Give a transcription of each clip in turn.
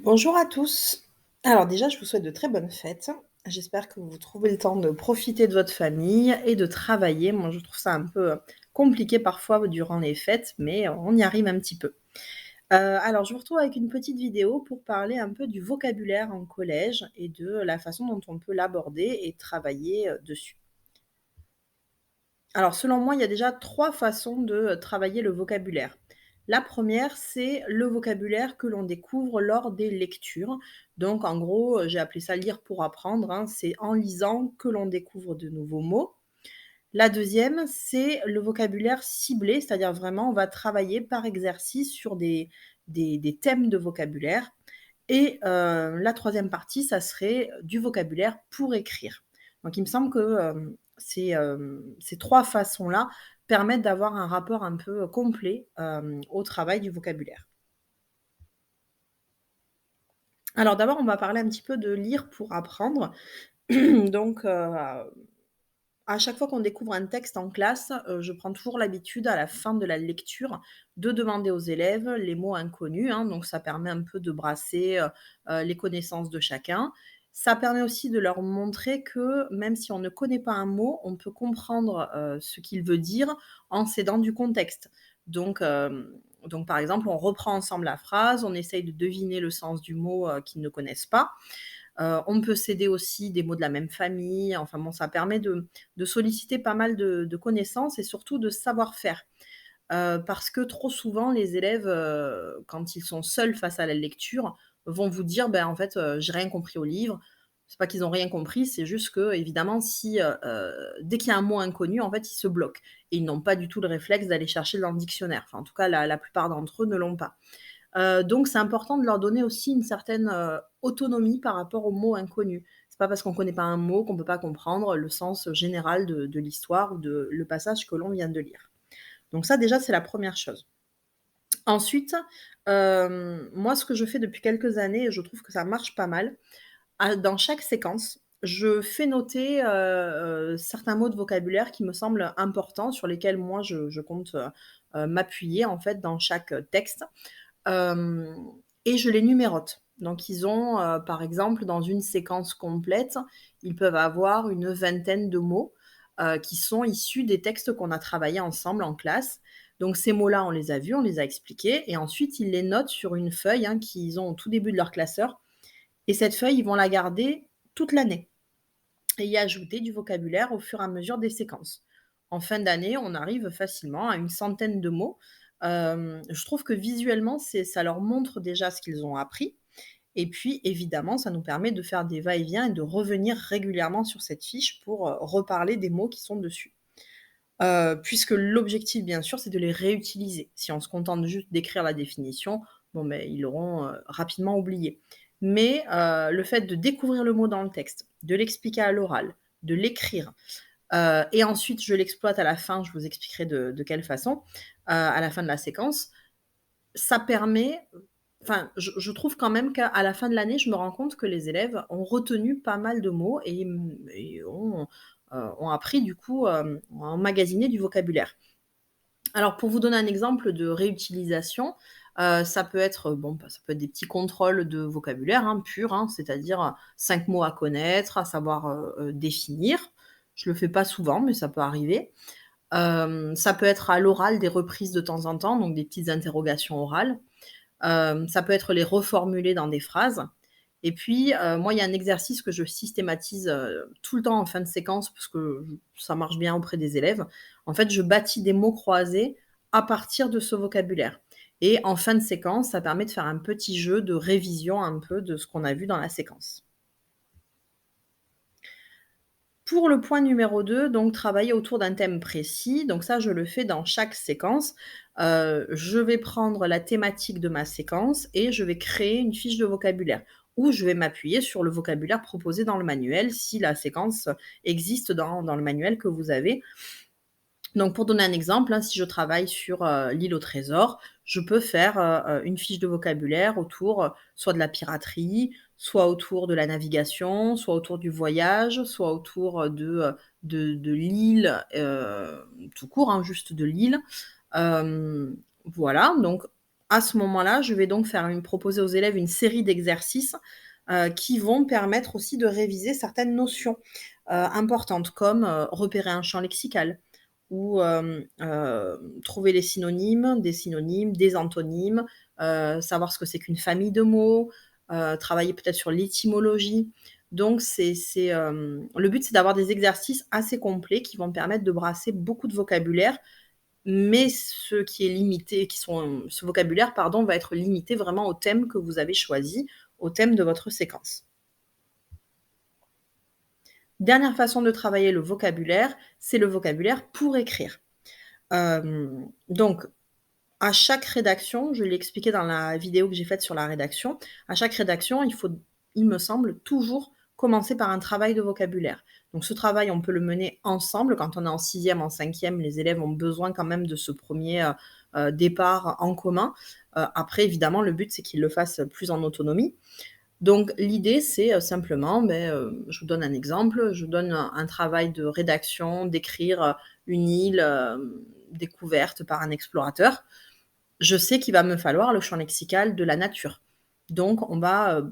Bonjour à tous. Alors déjà, je vous souhaite de très bonnes fêtes. J'espère que vous trouvez le temps de profiter de votre famille et de travailler. Moi, je trouve ça un peu compliqué parfois durant les fêtes, mais on y arrive un petit peu. Alors, je vous retrouve avec une petite vidéo pour parler un peu du vocabulaire en collège et de la façon dont on peut l'aborder et travailler dessus. Alors, selon moi, il y a déjà 3 façons de, travailler le vocabulaire. La première, c'est le vocabulaire que l'on découvre lors des lectures. Donc en gros, j'ai appelé ça «lire pour apprendre», hein, c'est en lisant que l'on découvre de nouveaux mots. La deuxième, c'est le vocabulaire ciblé, c'est-à-dire vraiment on va travailler par exercice sur des thèmes de vocabulaire et la troisième partie, ça serait du vocabulaire pour écrire. Donc il me semble que, ces 3 façons-là permettent d'avoir un rapport un peu complet, au travail du vocabulaire. Alors d'abord, on va parler un petit peu de lire pour apprendre. Donc, à chaque fois qu'on découvre un texte en classe, je prends toujours l'habitude à la fin de la lecture de demander aux élèves les mots inconnus, hein, donc ça permet un peu de brasser, les connaissances de chacun. Ça permet aussi de leur montrer que même si on ne connaît pas un mot, on peut comprendre, ce qu'il veut dire en s'aidant du contexte. Donc, par exemple, on reprend ensemble la phrase, on essaye de deviner le sens du mot, qu'ils ne connaissent pas. On peut s'aider aussi des mots de la même famille. Enfin bon, ça permet de solliciter pas mal de connaissances et surtout de savoir-faire. Parce que trop souvent, les élèves, quand ils sont seuls face à la lecture, vont vous dire: «Ben, en fait, j'ai rien compris au livre». C'est pas qu'ils ont rien compris, c'est juste qu'évidemment si, dès qu'il y a un mot inconnu, en fait, ils se bloquent et ils n'ont pas du tout le réflexe d'aller chercher dans le dictionnaire. Enfin, en tout cas, la plupart d'entre eux ne l'ont pas. Donc c'est important de leur donner aussi une certaine, autonomie par rapport aux mots inconnus. C'est pas parce qu'on connaît pas un mot qu'on peut pas comprendre le sens général de l'histoire ou de le passage que l'on vient de lire. Donc ça déjà, c'est la première chose. Ensuite, moi ce que je fais depuis quelques années et je trouve que ça marche pas mal, dans chaque séquence, je fais noter, certains mots de vocabulaire qui me semblent importants, sur lesquels moi je compte, m'appuyer en fait dans chaque, texte. Hem et je les numérote. Donc ils ont, par exemple, dans une séquence complète, ils peuvent avoir une vingtaine de mots, qui sont issus des textes qu'on a travaillés ensemble en classe. Donc ces mots-là, on les a vus, on les a expliqués et ensuite ils les notent sur une feuille, hein, qu'ils ont au tout début de leur classeur et cette feuille, ils vont la garder toute l'année et y ajouter du vocabulaire au fur et à mesure des séquences. En fin d'année, on arrive facilement à une centaine de mots. Je trouve que visuellement, ça leur montre déjà ce qu'ils ont appris et puis évidemment, ça nous permet de faire des va-et-vient et de revenir régulièrement sur cette fiche pour, reparler des mots qui sont dessus. Puisque l'objectif, bien sûr, c'est de les réutiliser. Si on se contente juste d'écrire la définition, bon, ben, ils l'auront, rapidement oublié. Mais, le fait de découvrir le mot dans le texte, de l'expliquer à l'oral, de l'écrire, et ensuite je l'exploite à la fin, je vous expliquerai de quelle façon, à la fin de la séquence, ça permet enfin, je trouve quand même qu'à la fin de l'année, je me rends compte que les élèves ont retenu pas mal de mots et ont appris du coup, ont emmagasiné du vocabulaire. Alors pour vous donner un exemple de réutilisation, ça peut être, bon, bah, ça peut être des petits contrôles de vocabulaire, hein, pur, hein, c'est-à-dire, 5 mots à connaître, à savoir, définir. Je le fais pas souvent, mais ça peut arriver. Ça peut être à l'oral des reprises de temps en temps, donc des petites interrogations orales. Ça peut être les reformuler dans des phrases et puis, moi, il y a un exercice que je systématise, tout le temps en fin de séquence parce que ça marche bien auprès des élèves. En fait, je bâtis des mots croisés à partir de ce vocabulaire et en fin de séquence, ça permet de faire un petit jeu de révision un peu de ce qu'on a vu dans la séquence. Pour le point numéro 2, donc travailler autour d'un thème précis, donc ça je le fais dans chaque séquence. Je vais prendre la thématique de ma séquence et je vais créer une fiche de vocabulaire où je vais m'appuyer sur le vocabulaire proposé dans le manuel si la séquence existe dans le manuel que vous avez. Donc pour donner un exemple, hein, si je travaille sur, l'île au trésor, je peux faire, une fiche de vocabulaire autour, soit de la piraterie, soit autour de la navigation, soit autour du voyage, soit autour, de l'île, tout court, hein, juste de l'île. Voilà, donc À ce moment-là, je vais donc proposer aux élèves une série d'exercices, qui vont permettre aussi de réviser certaines notions, importantes comme, repérer un champ lexical ou, trouver les synonymes, des antonymes, savoir ce que c'est qu'une famille de mots, travailler peut-être sur l'étymologie. Donc le but, c'est d'avoir des exercices assez complets qui vont permettre de brasser beaucoup de vocabulaire, mais ce vocabulaire, pardon, va être limité vraiment au thème que vous avez choisi, au thème de votre séquence. Dernière façon de travailler le vocabulaire, c'est le vocabulaire pour écrire. Donc à chaque rédaction, je l'ai expliqué dans la vidéo que j'ai faite sur la rédaction, à chaque rédaction, il me semble, toujours commencer par un travail de vocabulaire. Donc ce travail, on peut le mener ensemble. Quand on est en sixième, en cinquième, les élèves ont besoin quand même de ce premier départ en commun. Après, évidemment, le but, c'est qu'ils le fassent plus en autonomie. Donc l'idée, c'est, simplement, je vous donne un exemple, je donne un travail de rédaction, d'écrire, une île, découverte par un explorateur. Je sais qu'il va me falloir le champ lexical de la nature. Donc on va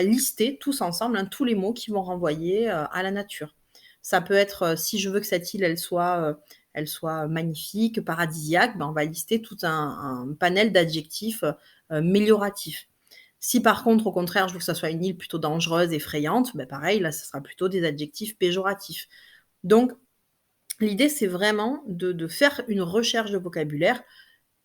lister tous ensemble, hein, tous les mots qui vont renvoyer, à la nature. Ça peut être, si je veux que cette île, elle soit magnifique, paradisiaque, on va lister tout un panel d'adjectifs, mélioratifs. Si par contre, au contraire, je veux que ça soit une île plutôt dangereuse, effrayante, pareil, là, ce sera plutôt des adjectifs péjoratifs. Donc l'idée, c'est vraiment de faire une recherche de vocabulaire.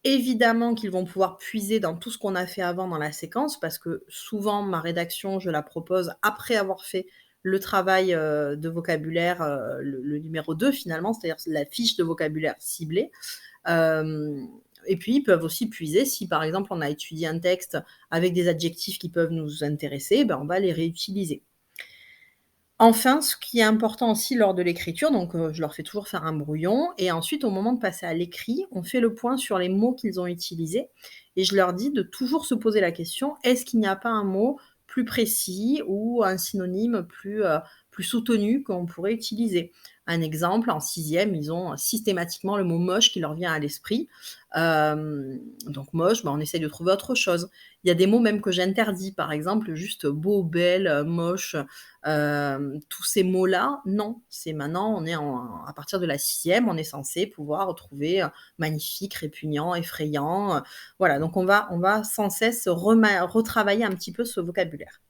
Évidemment qu'ils vont pouvoir puiser dans tout ce qu'on a fait avant dans la séquence, parce que souvent ma rédaction, je la propose après avoir fait le travail, de vocabulaire, le numéro 2 finalement, c'est-à-dire la fiche de vocabulaire ciblée. Hem Et puis ils peuvent aussi puiser si par exemple on a étudié un texte avec des adjectifs qui peuvent nous intéresser, on va les réutiliser. Enfin, ce qui est important aussi lors de l'écriture, donc je leur fais toujours faire un brouillon et ensuite au moment de passer à l'écrit, on fait le point sur les mots qu'ils ont utilisés et je leur dis de toujours se poser la question: «Est-ce qu'il n'y a pas un mot plus précis ou un synonyme plus soutenu qu'on pourrait utiliser?» Un exemple, en sixième, ils ont systématiquement le mot moche qui leur vient à l'esprit. Donc moche, on essaye de trouver autre chose. Il y a des mots même que j'interdis, par exemple, juste beau, belle, moche. Tous ces mots-là, non, c'est maintenant à partir de la sixième, on est censé pouvoir trouver, magnifique, répugnant, effrayant, voilà, donc on va sans cesse retravailler un petit peu ce vocabulaire.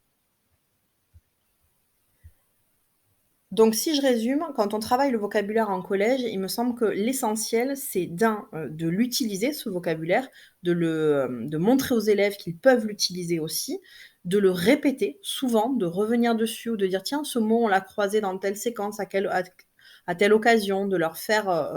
Donc si je résume, quand on travaille le vocabulaire en collège, il me semble que l'essentiel, c'est de l'utiliser ce vocabulaire, de montrer aux élèves qu'ils peuvent l'utiliser aussi, de le répéter souvent, de revenir dessus ou de dire: «Tiens, ce mot, on l'a croisé dans telle séquence, à telle occasion», de leur faire,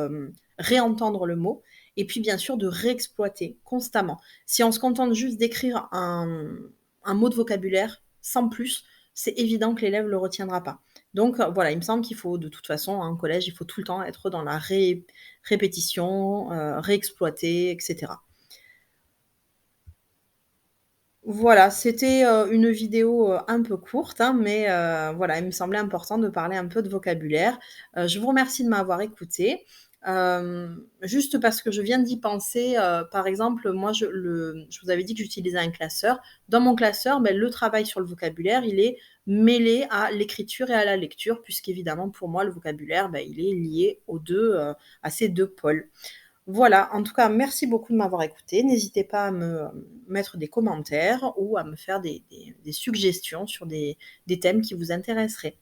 réentendre le mot et puis bien sûr de réexploiter constamment. Si on se contente juste d'écrire un mot de vocabulaire sans plus, c'est évident que l'élève ne le retiendra pas. Donc voilà, il me semble qu'il faut de toute façon, en collège, il faut tout le temps être dans la répétition, réexploiter et cetera. Voilà, c'était, une vidéo, un peu courte, hein, mais voilà, il me semblait important de parler un peu de vocabulaire. Je vous remercie de m'avoir écoutée. Juste parce que je viens d'y penser, par exemple, moi je vous avais dit que j'utilisais un classeur. Dans mon classeur, le travail sur le vocabulaire, il est mêlé à l'écriture et à la lecture puisqu'évidemment pour moi le vocabulaire, il est lié aux 2, à ces 2 pôles. Voilà, en tout cas, merci beaucoup de m'avoir écoutée. N'hésitez pas à me mettre des commentaires ou à me faire des suggestions sur des thèmes qui vous intéresseraient.